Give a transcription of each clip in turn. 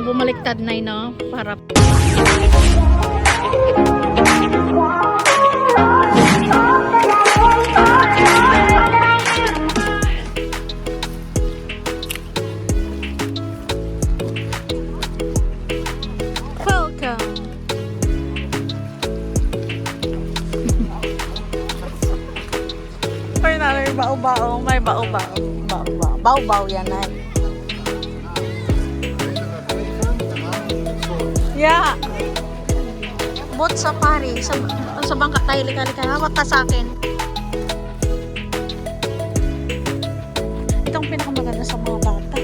bumaliktad na no? Para welcome. Ay, may bao-bao. May bao-bao. Bao-bao yan ay. Yeah. Boat safari. Sa bangka tayo. Lika-lika. Hawak ka sa akin. Itong pinakamaganda sa mga bata.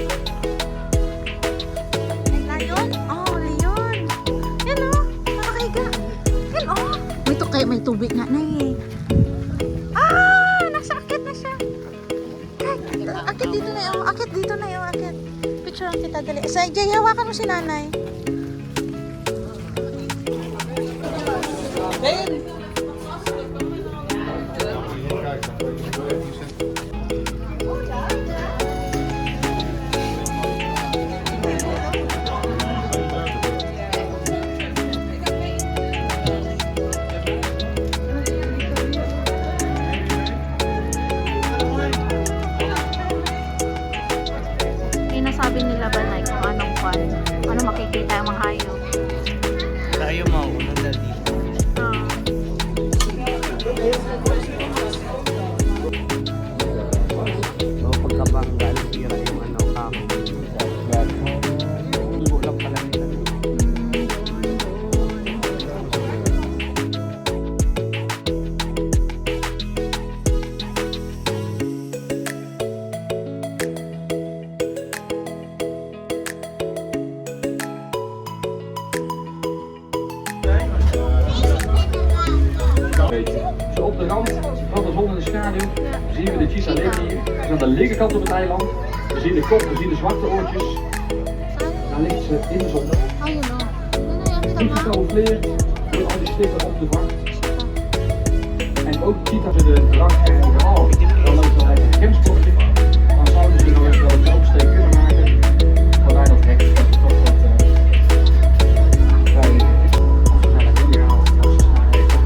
Leon? Oh, Leon. Yan o. Nakakahiga. Yan o. May tubig nga na eh. Nasa akit na siya. Akit dito na yun. Akit dito na yun. Akit. Picture kita dali. Sa Jay, hawakan mo si nanay. Sabi nila ba na kung ano makikita ang mga hayop? Tayo mauna dali. So pagkabanggal, tira yung kamo. Tunggo lang pala nila. Zo op de rand van de zon en de schaduw zien we de cheetah leven hier. We zijn aan de linkerkant op het eiland. We zien de kop, we zien de zwarte oortjes. Daar ligt ze in de zon. Niet gecamoufleerd door al die stippen op de vacht. En ook cheetahs in de rangkering. Oh, dan loopt er een gemsportje. Dan zouden ze nog eens wel een opsteek kunnen maken. Waarbij dat hek dat toch wat vrij is. Als we naar de video gaan, als ze staan even.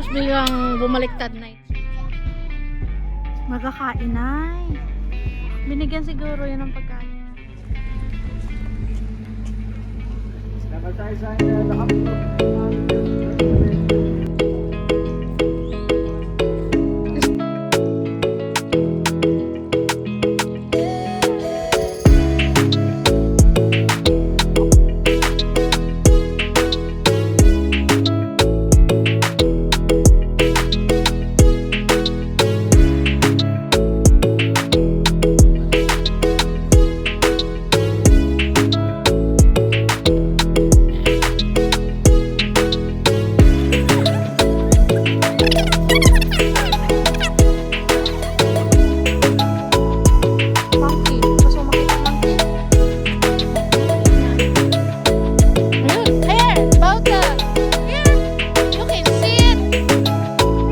Tapos biglang bumaliktad na ito. Magkakain ay. Binigyan siguro yan ng pagkain. Dapat tayo sa nakapulog. Monkey. Gusto mo makita ang monkey? Ayun. Here. Bauta. Here. You can see it.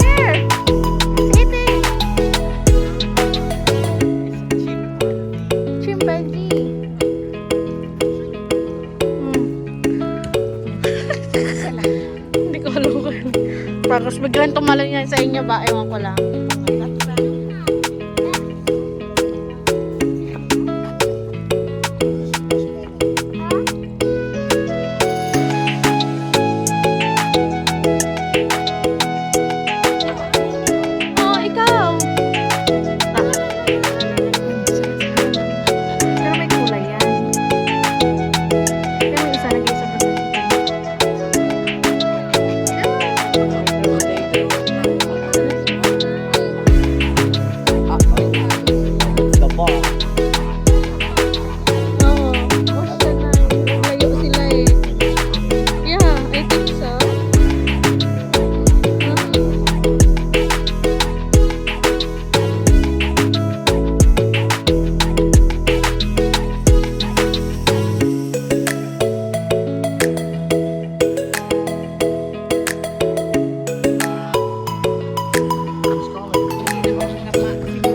Here. It's eating. Chimpanzee. Hindi ko alam ko yun. Tapos biglang tumalon yan sa inyo ba? Ewan ko lang. Oh, ikaw. Pero may kulay yan. Pero may isa nag-isa pa. The ball. Oo. Oh, siya na. Layo sila eh. Yeah, I think so.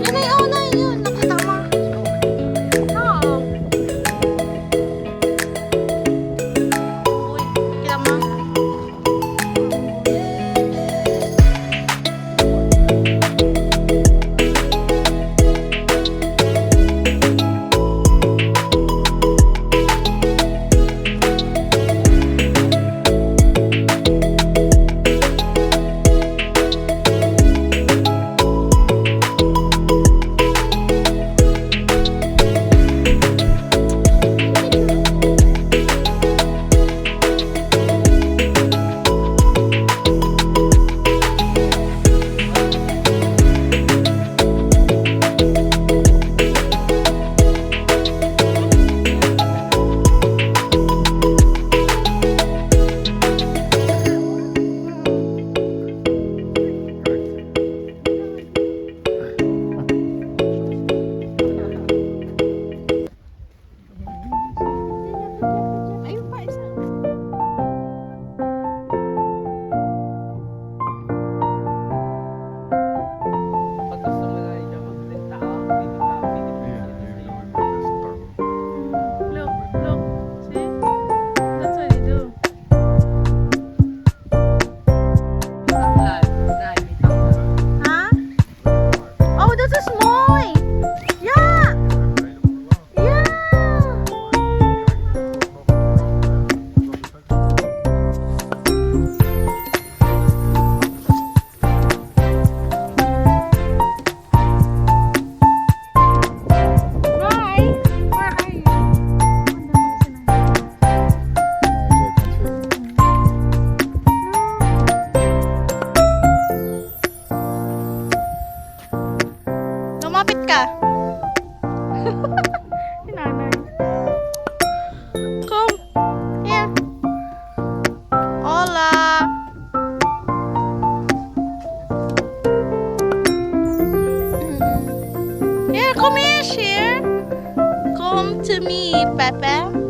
Yan ay, oh, na yun. Nakita mo. Oo. Uy, kita mo? Ayun pa, isa. Pag gusto mo na ikaw magbenta ka, pwede ka sa iyo. Look, look. See? That's what you do. Huh? Oh, that's a small. Yeah. Yeah. Bye. Where are you? Lumapit ka. Nanay. Come. Here. Hola. Here, come here, Share. Come to me, Pepe.